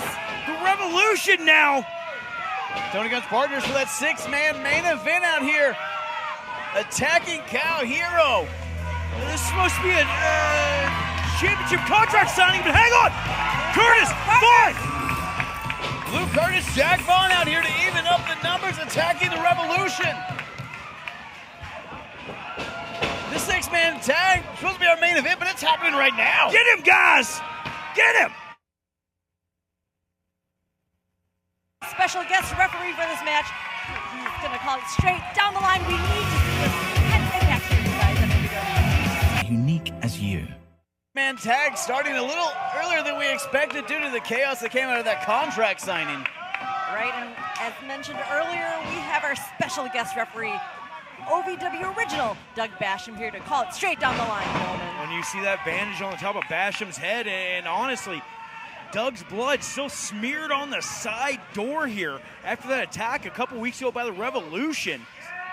Kurtis. The Revolution now. Tony Gunn's partners for that six-man main event out here. Attacking Herro. This is supposed to be a championship contract signing, but hang on! Kurtis, Vaughn! Luke Kurtis, Jack Vaughn out here to even up the numbers, attacking the Revolution. This six-man tag is supposed to be our main event, but it's happening right now. Get him, guys! Get him! Special guest referee for this match. He's gonna call it straight down the line. We need to see this head action, you guys, at OVW. Unique as you. Man tag starting a little earlier than we expected due to the chaos that came out of that contract signing. Right, and as mentioned earlier, we have our special guest referee, OVW original, Doug Basham, here to call it straight down the line, Coleman. When you see that bandage on the top of Basham's head, and honestly, Doug's blood still smeared on the side door here after that attack a couple weeks ago by the Revolution.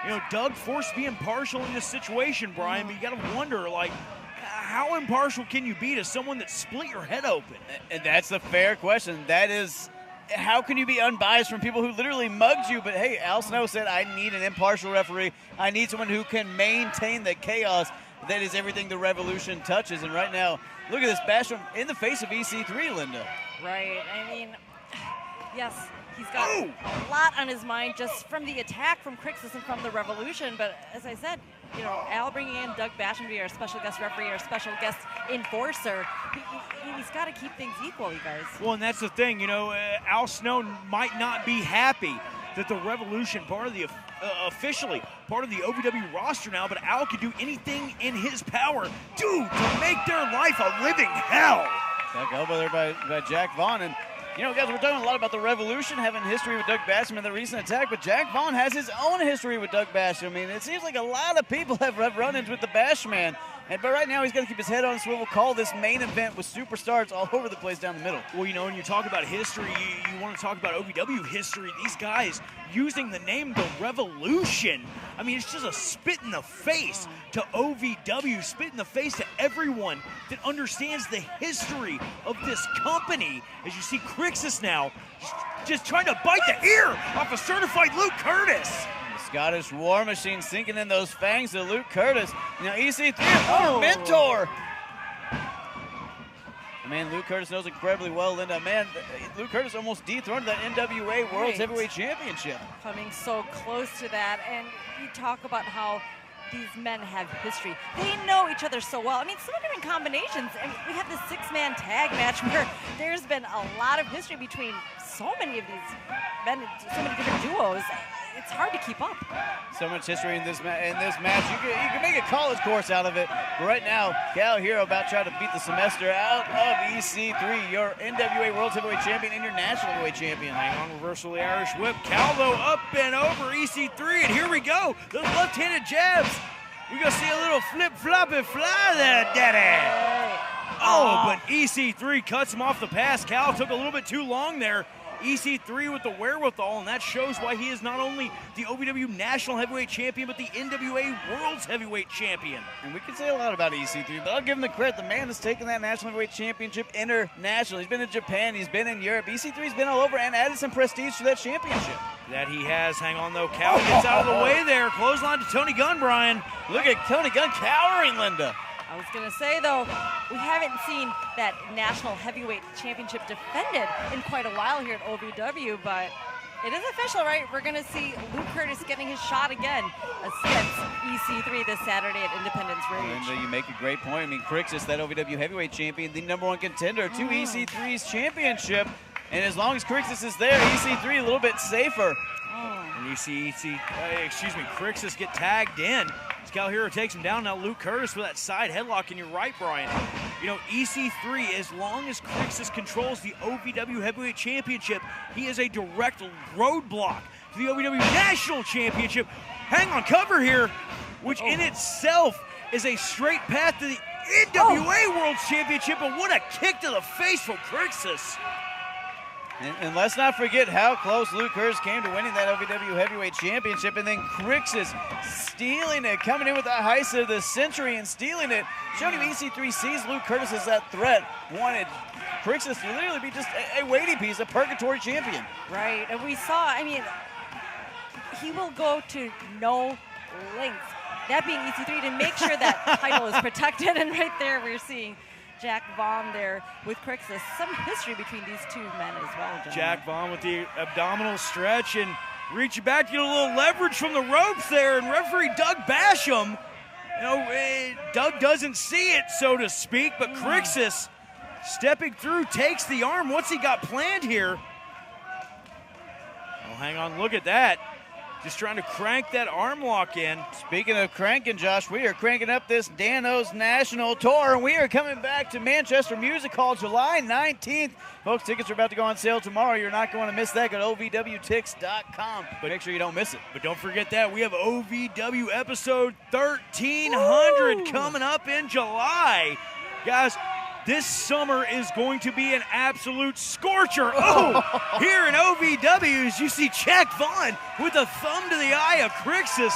You know, Doug forced to be impartial in this situation, Brian, but you gotta wonder, like, how impartial can you be to someone that split your head open? And that's a fair question. That is, how can you be unbiased from people who literally mugged you? But hey, Al Snow said, I need an impartial referee. I need someone who can maintain the chaos that is everything the Revolution touches. And right now, look at this Basham in the face of EC3, Linda. Right, I mean, yes, he's got a lot on his mind just from the attack from Crixus and from the Revolution. But as I said, you know, Al bringing in Doug Basham to be our special guest referee, our special guest enforcer, he's got to keep things equal, you guys. Well, and that's the thing, you know, Al Snow might not be happy that the Revolution, part of the officially part of the OVW roster now, but Al can do anything in his power, to make their life a living hell. Back elbow there by Jack Vaughn. And, you know, guys, we're talking a lot about the Revolution having history with Doug Basham in the recent attack, but Jack Vaughn has his own history with Doug Basham. I mean, it seems like a lot of people have run-ins with the Bash Man. But right now, he's got to keep his head on a swivel, call this main event with superstars all over the place down the middle. Well, you know, when you talk about history, you want to talk about OVW history. These guys using the name The Revolution, I mean, it's just a spit in the face to OVW, spit in the face to everyone that understands the history of this company. As you see Crixus now, just trying to bite the ear off a certified Luke Kurtis. Scottish War Machine sinking in those fangs to Luke Kurtis. Now EC3, former mentor. Man, Luke Kurtis knows incredibly well, Linda. Man, Luke Kurtis almost dethroned that NWA World Heavyweight Championship. Coming so close to that, and you talk about how these men have history. They know each other so well. I mean, so many different combinations. I mean, we have this six-man tag match where there's been a lot of history between so many of these men, so many different duos. It's hard to keep up. So much history in this match. You can make a college course out of it. But right now, Herro about trying to beat the semester out of EC3, your NWA World Heavyweight Champion and your National Heavyweight Champion. Hang on, reversal of the Irish Whip. Calvo up and over EC3, and here we go. Those left-handed jabs. We're going to see a little flip-flop and fly there, Daddy. Oh, but EC3 cuts him off the pass. Cal took a little bit too long there. EC3 with the wherewithal, and that shows why he is not only the OVW National Heavyweight Champion, but the NWA World's Heavyweight Champion. And we can say a lot about EC3, but I'll give him the credit. The man has taken that National Heavyweight Championship international. He's been in Japan, he's been in Europe. EC3's been all over and added some prestige to that championship. That he has. Hang on, though. Cal gets out of the way there. Clothesline to Tony Gunn, Brian. Look at Tony Gunn cowering, Linda. I was going to say, though, we haven't seen that National Heavyweight Championship defended in quite a while here at OVW, but it is official, right? We're going to see Luke Kurtis getting his shot again against EC3 this Saturday at Independence Rage. Linda, you make a great point. I mean, Crixus, that OVW Heavyweight Champion, the number one contender to EC3's championship. And as long as Crixus is there, EC3 a little bit safer. And you see Crixus get tagged in. Herro takes him down. Now Luke Kurtis with that side headlock, and you're right, Brian. You know, EC3, as long as Crixus controls the OVW Heavyweight Championship, he is a direct roadblock to the OVW National Championship. Hang on, cover here, which in itself is a straight path to the NWA World Championship, and what a kick to the face from Crixus. And let's not forget how close Luke Kurtis came to winning that OVW Heavyweight Championship, and then Crixus stealing it, coming in with the heist of the century and stealing it, showing him EC3 sees Luke Kurtis as that threat, wanted Crixus to literally be just a weighty piece, a purgatory champion. Right, and we saw, I mean, he will go to no lengths, that being EC3, to make sure that title is protected. And right there, we're seeing Jack Vaughn there with Crixus. Some history between these two men as well, gentlemen. Jack Vaughn with the abdominal stretch and reaching back to get a little leverage from the ropes there. And referee Doug Basham, Doug doesn't see it, so to speak, but Crixus stepping through, takes the arm. What's he got planned here? Oh, hang on, look at that. Just trying to crank that arm lock in. Speaking of cranking, Josh, we are cranking up this Danos National Tour, and we are coming back to Manchester Music Hall July 19th. Folks, tickets are about to go on sale tomorrow. You're not going to miss that. Go to OVWTix.com, but make sure you don't miss it. But don't forget that we have OVW episode 1300 coming up in July. Guys, this summer is going to be an absolute scorcher. Oh, here in OVW, as you see Jack Vaughn with a thumb to the eye of Crixus.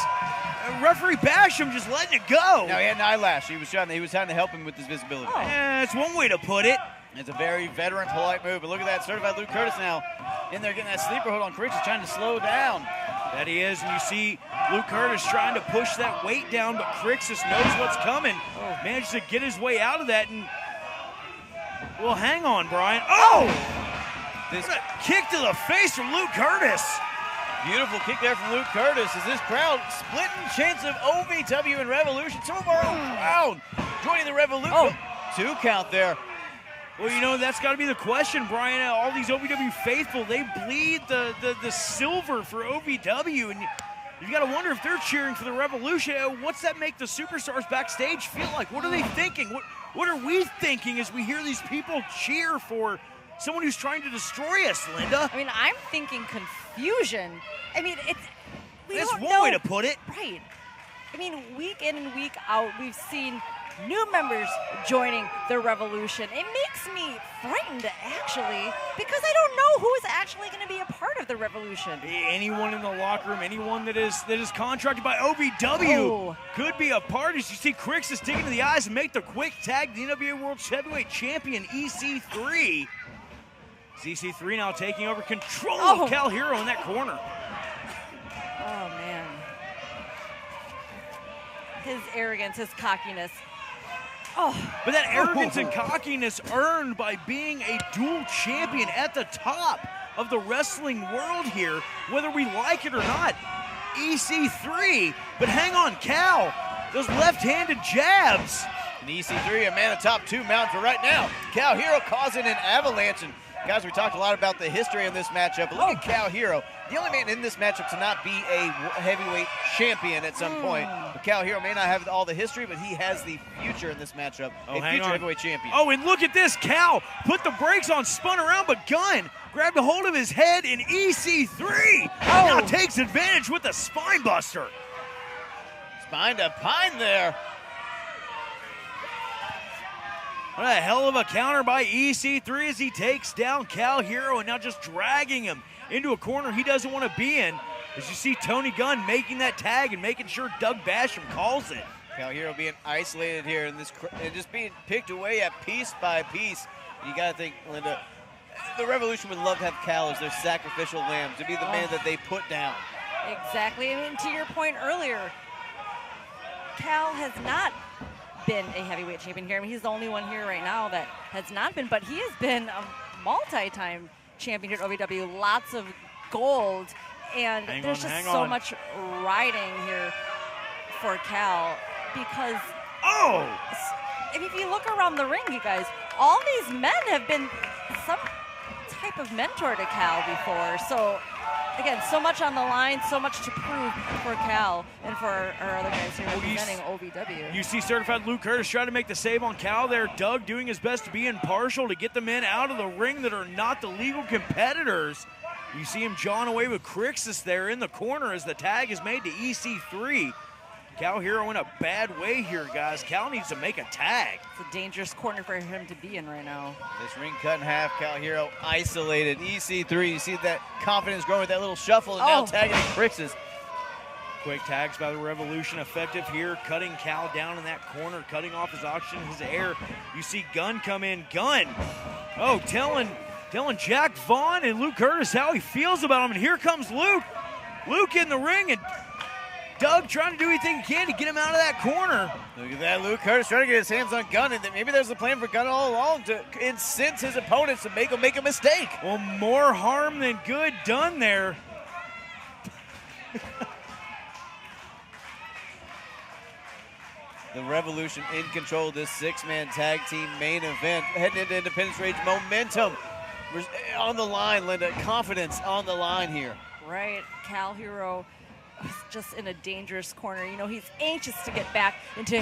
Referee Basham just letting it go. No, he had an eyelash. He was trying to help him with his visibility. Oh. Yeah, that's one way to put it. It's a very veteran, polite move. But look at that, certified Luke Kurtis now in there getting that sleeper hold on Crixus, trying to slow down. That he is, and you see Luke Kurtis trying to push that weight down, but Crixus knows what's coming. Managed to get his way out of that, and well, hang on, Brian. Oh! This kick to the face from Luke Kurtis. Beautiful kick there from Luke Kurtis as this crowd splitting chants of OVW and Revolution. Some of our own crowd joining the Revolution. Oh, 2 count there. Well, that's got to be the question, Brian. All these OVW faithful, they bleed the silver for OVW, and you got to wonder if they're cheering for the Revolution. What's that make the superstars backstage feel like? What are they thinking? What are we thinking as we hear these people cheer for someone who's trying to destroy us, Linda? I mean, I'm thinking confusion. I mean, that's one way to put it. Right. I mean, week in and week out, we've seen new members joining the Revolution. It makes me frightened, actually, because I don't know who is actually going to be a part of the Revolution. Anyone in the locker room, anyone that is contracted by OVW could be a part. As you see Crixus dig into the eyes and make the quick tag, the NWA World Heavyweight Champion EC3. EC3 now taking over control of Cal Herro in that corner. Oh, man. His arrogance, his cockiness. But that arrogance and cockiness earned by being a dual champion at the top of the wrestling world here, whether we like it or not. EC3, but hang on, Cal, those left-handed jabs. And EC3, a man atop 2 mountains, but right now, Cal Herro causing an avalanche. And guys, we talked a lot about the history of this matchup, but look at Cal Herro, the only man in this matchup to not be a heavyweight champion at some point. But Cal Herro may not have all the history, but he has the future in this matchup, a future heavyweight champion. Oh, and look at this, Cal put the brakes on, spun around, but Gunn grabbed a hold of his head, in EC3 now takes advantage with the spine buster. Spine to pine there. What a hell of a counter by EC3 as he takes down Cal Herro and now just dragging him into a corner he doesn't want to be in. As you see Tony Gunn making that tag and making sure Doug Basham calls it. Cal Herro being isolated here and just being picked away at piece by piece. You got to think, Linda, the Revolution would love to have Cal as their sacrificial lamb, to be the man that they put down. Exactly. I mean, to your point earlier, Cal has not been a heavyweight champion here. I mean, he's the only one here right now that has not been, but he has been a multi-time champion here at OVW. Lots of gold, and there's just so much riding here for Cal because if you look around the ring, you guys, all these men have been some type of mentor to Cal before. So again, so much on the line, so much to prove for Cal and for our other guys here representing OVW. You see certified Luke Kurtis trying to make the save on Cal there. Doug doing his best to be impartial to get the men out of the ring that are not the legal competitors. You see him jawing away with Crixus there in the corner as the tag is made to EC3. Cal Herro in a bad way here, guys. Cal needs to make a tag. It's a dangerous corner for him to be in right now. This ring cut in half, Cal Herro isolated. EC3, you see that confidence growing with that little shuffle, and now tagging Crixus. Quick tags by the Revolution effective here, cutting Cal down in that corner, cutting off his oxygen, his air. You see Gunn come in. Gunn Oh, telling Jack Vaughn and Luke Kurtis how he feels about him. And here comes Luke. Luke in the ring, and Doug trying to do anything he can to get him out of that corner. Look at that, Luke Kurtis trying to get his hands on Gunn, and maybe there's a plan for Gunn all along to incense his opponents to make him make a mistake. Well, more harm than good done there. The Revolution in control of this six-man tag team main event. Heading into Independence Rage, momentum on the line, Linda. Confidence on the line here. Right, Herro is just in a dangerous corner. You know, he's anxious to get back into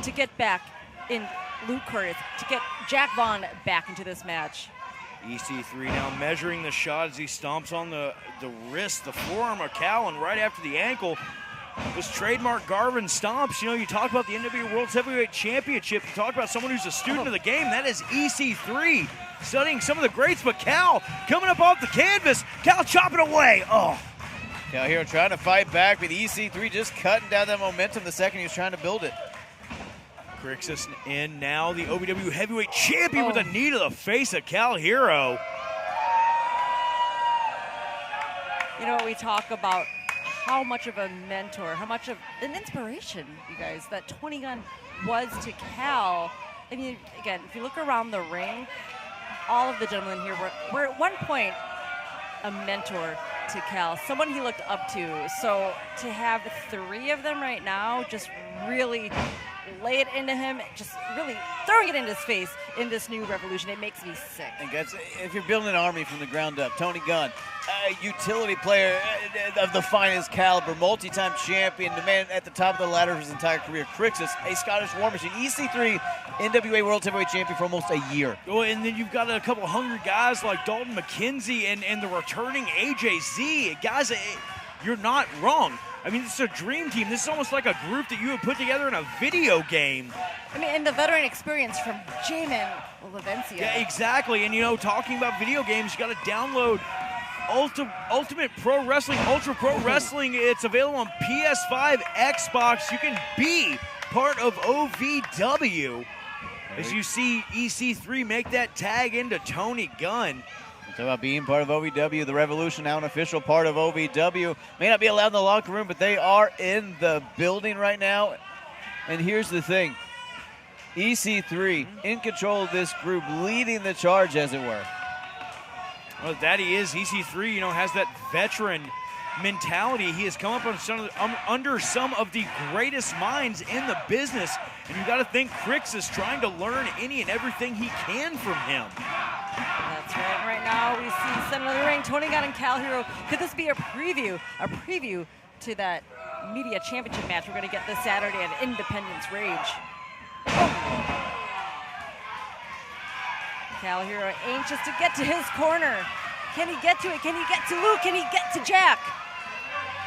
to get back in Luke Kurtis, to get Jack Vaughn back into this match. EC3 now measuring the shot as he stomps on the wrist, the forearm of Cal, and right after the ankle. Those trademark Garvin stomps. You know, you talk about the NWA World's Heavyweight Championship. You talk about someone who's a student of the game. That is EC3, studying some of the greats. But Cal coming up off the canvas. Cal chopping away. Oh. Cal Herro trying to fight back, but EC3 just cutting down that momentum the second he was trying to build it. Crixus in now, the OVW Heavyweight Champion with a knee to the face of Cal Herro. You know, we talk about how much of a mentor, how much of an inspiration, you guys, that Tony Gunn was to Cal. I mean, again, if you look around the ring, all of the gentlemen here were at one point a mentor to Cal, someone he looked up to. So to have three of them right now just really lay it into him, just really throwing it in his face in this new Revolution, it makes me sick. And guys, if you're building an army from the ground up, Tony Gunn, a utility player of the finest caliber, multi-time champion, the man at the top of the ladder of his entire career, Crixus, a Scottish war machine, EC3, NWA World Heavyweight Champion for almost a year. Oh, and then you've got a couple hungry guys like Dalton McKenzie and the returning AJZ. Guys, you're not wrong. I mean, this is a dream team. This is almost like a group that you would put together in a video game. I mean, and the veteran experience from Jamin Lavencia. Yeah, exactly. And, you know, talking about video games, you got to download Ultimate Pro Wrestling, Ultra Pro Wrestling. It's available on PS5, Xbox. You can be part of OVW as you see EC3 make that tag into Tony Gunn. Talk about being part of OVW, the Revolution now an official part of OVW. May not be allowed in the locker room, but they are in the building right now. And here's the thing. EC3 in control of this group, leading the charge, as it were. Well, that he is. EC3, you know, has that veteran mentality. He has come up on under some of the greatest minds in the business. And you got to think Crixus trying to learn any and everything he can from him. That's right. Right now we see center of the ring, Tony Gunn and Cal Herro. Could this be a preview to that media championship match we're going to get this Saturday at Independence Rage? Cal Herro anxious to get to his corner. Can he get to it? Can he get to Luke? Can he get to Jack?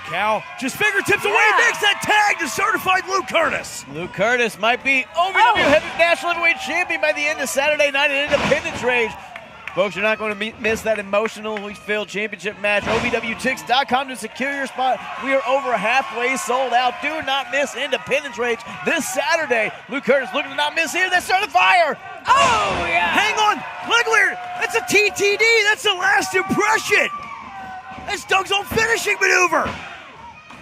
Cal just fingertips away, makes that tag to certified Luke Kurtis. Luke Kurtis might be OVW National Heavyweight Champion by the end of Saturday night at Independence Rage. Folks, you're not going to miss that emotionally filled championship match. OVWTix.com to secure your spot. We are over halfway sold out. Do not miss Independence Rage this Saturday. Luke Kurtis looking to not miss here. That's Start of Fire. Oh, yeah. Hang on. Legler, that's a TTD. That's the last impression. That's Doug's own finishing maneuver.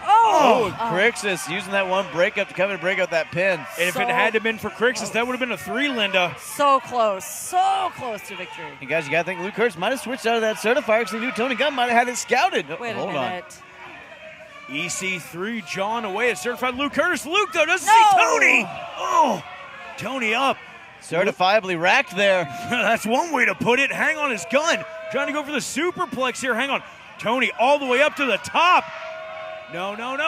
Crixus using that one breakup to come and break out that pin. And if it had to been for Crixus, that would have been a 3, Linda. So close to victory. And guys, you got to think Luke Kurtis might have switched out of that certifier because he knew Tony Gunn might have had it scouted. Wait a minute. EC3 jawing away at certified Luke Kurtis. Luke, though, doesn't see Tony. Oh, Tony up. Certifiably racked there. That's one way to put it. Hang on his gun. Trying to go for the superplex here. Hang on. Tony all the way up to the top. No. Gunn,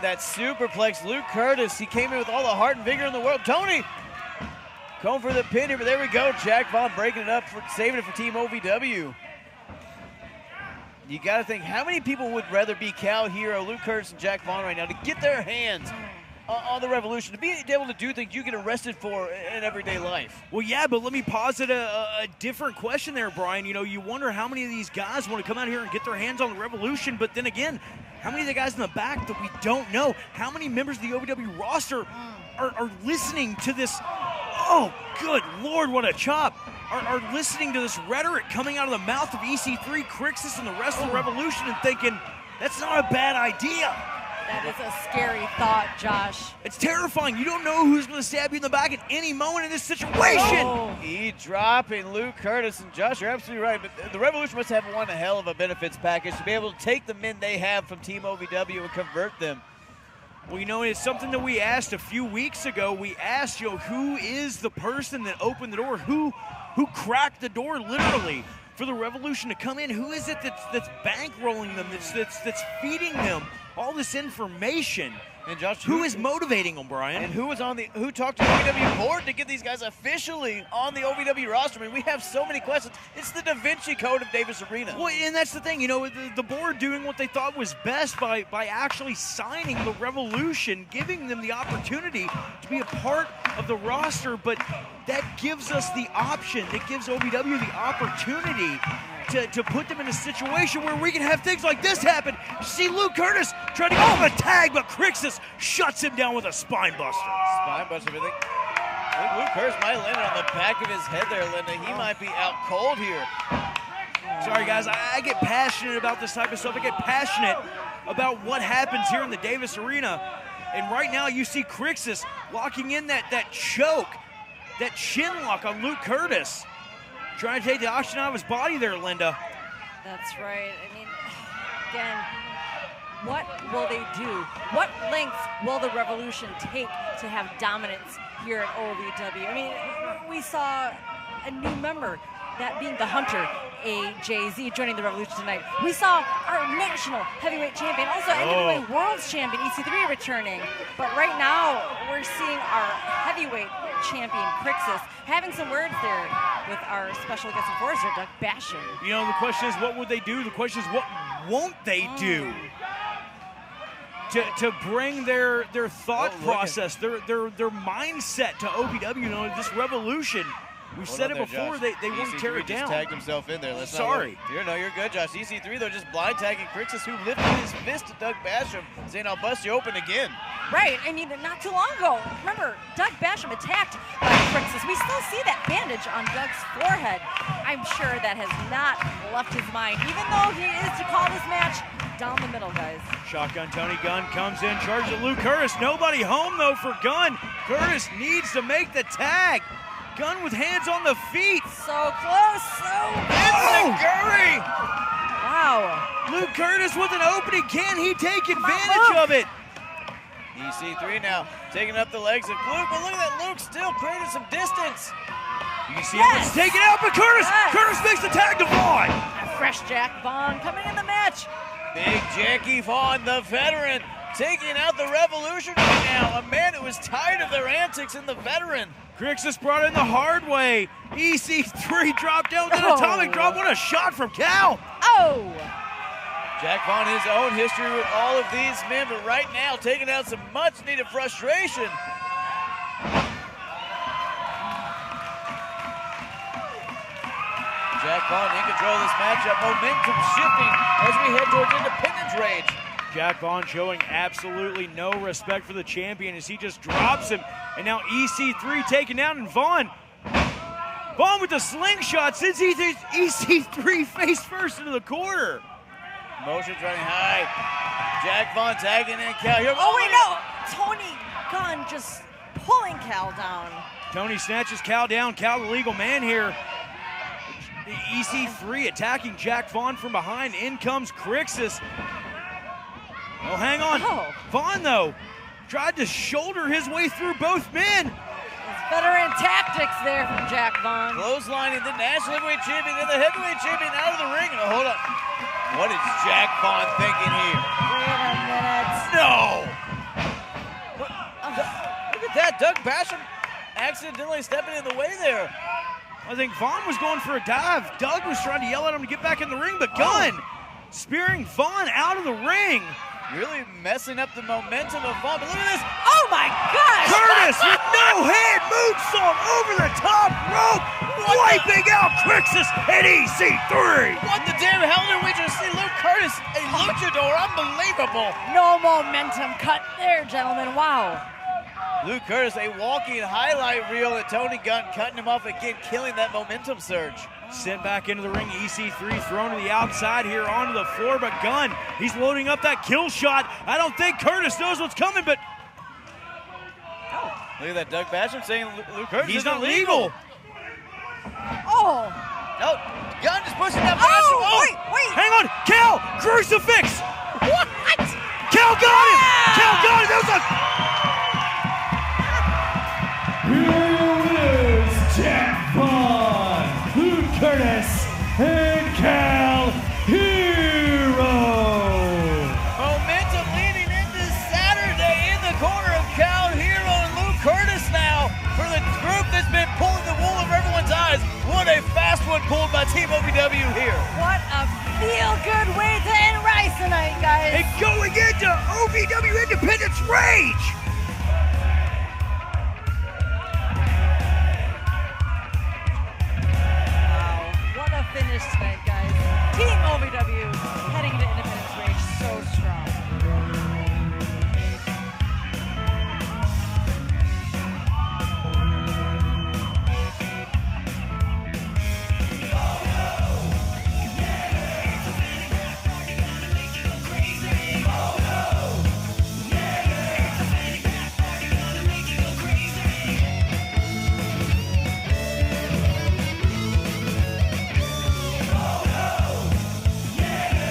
that superplex. Luke Kurtis, he came in with all the heart and vigor in the world. Tony going for the pin here, but there we go. Jack Vaughn breaking it up, saving it for Team OVW. You got to think, how many people would rather be Cal Herro, Luke Kurtis, and Jack Vaughn right now to get their hands on the Revolution, to be able to do things you get arrested for in everyday life? Well, yeah, but let me posit a different question there, Brian. You know, you wonder how many of these guys want to come out here and get their hands on the Revolution, but then again, how many of the guys in the back that we don't know? How many members of the OVW roster are listening to this? Oh, good Lord, what a chop. Are listening to this rhetoric coming out of the mouth of EC3, Crixus, and the rest of the Revolution and thinking, that's not a bad idea. That is a scary thought, Josh. It's terrifying. You don't know who's going to stab you in the back at any moment in this situation. Oh. Dropping Luke Kurtis. And Josh, you're absolutely right. But the Revolution must have one hell of a benefits package to be able to take the men they have from Team OVW and convert them. Well, you know, it's something that we asked a few weeks ago. We asked, you know, who is the person that opened the door? Who cracked the door, literally, for the Revolution to come in? Who is it that's bankrolling them, that's feeding them all this information? And Josh, who is motivating them, Brian? And who talked to the OVW board to get these guys officially on the OVW roster? I mean, we have so many questions. It's the Da Vinci Code of Davis Arena. Well, and that's the thing, you know, the board doing what they thought was best by actually signing the Revolution, giving them the opportunity to be a part of the roster, but that gives us the option, that gives OVW the opportunity to put them in a situation where we can have things like this happen. You see Luke Kurtis trying to go for a tag, but Crixus shuts him down with a spine buster. Spine buster, I think Luke Kurtis might land on the back of his head there, Linda. He might be out cold here. Sorry, guys. I get passionate about this type of stuff. I get passionate about what happens here in the Davis Arena. And right now you see Crixus locking in that choke, that chin lock on Luke Kurtis. Trying to take the oxygen out of his body there, Linda. That's right. I mean, again, what will they do? What lengths will the Revolution take to have dominance here at OVW? I mean, we saw a new member, that being the Hunter, AJZ, joining the Revolution tonight. We saw our national heavyweight champion, also NWA World's champion, EC3, returning. But right now, we're seeing our heavyweight champion, Crixus, having some words there with our special guest enforcer, Doug Basham. You know, the question is, what would they do? The question is, what won't they do? To bring their thought process, their mindset to OVW. You know, this Revolution. We've said it before, they won't tear it down. Just tagged himself in there. Sorry. You're good, Josh. EC3, though, just blind tagging Crixus, who lifted his fist at Doug Basham, saying, I'll bust you open again. Right. I mean, not too long ago, remember, Doug Basham attacked by Crixus. We still see that bandage on Doug's forehead. I'm sure that has not left his mind, even though he is to call this match down the middle, guys. Shotgun Tony Gunn comes in, charges at Luke Kurtis. Nobody home, though, for Gunn. Kurtis needs to make the tag. Gunn with hands on the feet. So close, Gurry! Wow. Luke Kurtis with an opening. Can he take advantage of it? EC3 now taking up the legs of Luke, but look at that, Luke still creating some distance. You can see him taking out, but Kurtis makes the tag to Vaughn. A fresh Jack Vaughn coming in the match. Big Jackie Vaughn, the veteran, taking out the Revolution right now. A man who is tired of their antics in the veteran. Crixus brought in the hard way. EC3 dropped down with an atomic drop. What a shot from Cal. Oh! Jack Vaughn, his own history with all of these men, but right now taking out some much-needed frustration. Jack Vaughn in control of this matchup. Momentum shifting as we head towards Independence Rage. Jack Vaughn showing absolutely no respect for the champion as he just drops him. And now EC3 taken down, and Vaughn with the slingshot since EC3 face first into the corner. Motion's running high. Jack Vaughn tagging in Cal. Wait, no! Tony Gunn just pulling Cal down. Tony snatches Cal down. Cal the legal man here. The EC3 attacking Jack Vaughn from behind. In comes Crixus. Oh, hang on. Vaughn, though, tried to shoulder his way through both men. It's veteran tactics there from Jack Vaughn. Clotheslining the national heavyweight champion and the heavyweight champion out of the ring. Oh, hold on. What is Jack Vaughn thinking here? Wait a minute. No! Look at that. Doug Basham accidentally stepping in the way there. I think Vaughn was going for a dive. Doug was trying to yell at him to get back in the ring, but Gunn spearing Vaughn out of the ring. Really messing up the momentum of Vaughn. But look at this. Oh my gosh! Kurtis with no hand moonsault over the top rope, wiping out Crixus and EC3. What the damn hell did we just see? Luke Kurtis, a luchador, unbelievable. No momentum cut there, gentlemen. Wow. Luke Curtis, a walking highlight reel, and Tony Gunn cutting him off again, killing that momentum surge. Sent back into the ring, EC3 thrown to the outside here onto the floor, but Gunn, he's loading up that kill shot. I don't think Kurtis knows what's coming, but Look at that, Doug Basham saying Luke Curtis he's is not illegal. legal. Oh! No, Gunn just pushing that Oh, Basham. wait! Hang on, Cal, crucifix. What? Cal got it. Cal got it. That was a Here is Jack Vaughn, Luke Curtis, and Cal Herro. Momentum leading into Saturday in the corner of Cal Herro and Luke Curtis now for the group that's been pulling the wool over everyone's eyes. What a fast one pulled by Team OVW here. What a feel-good way to end Rise tonight, guys. and going into OVW Independence Rage. Wow, what a finish tonight, guys. Team OVW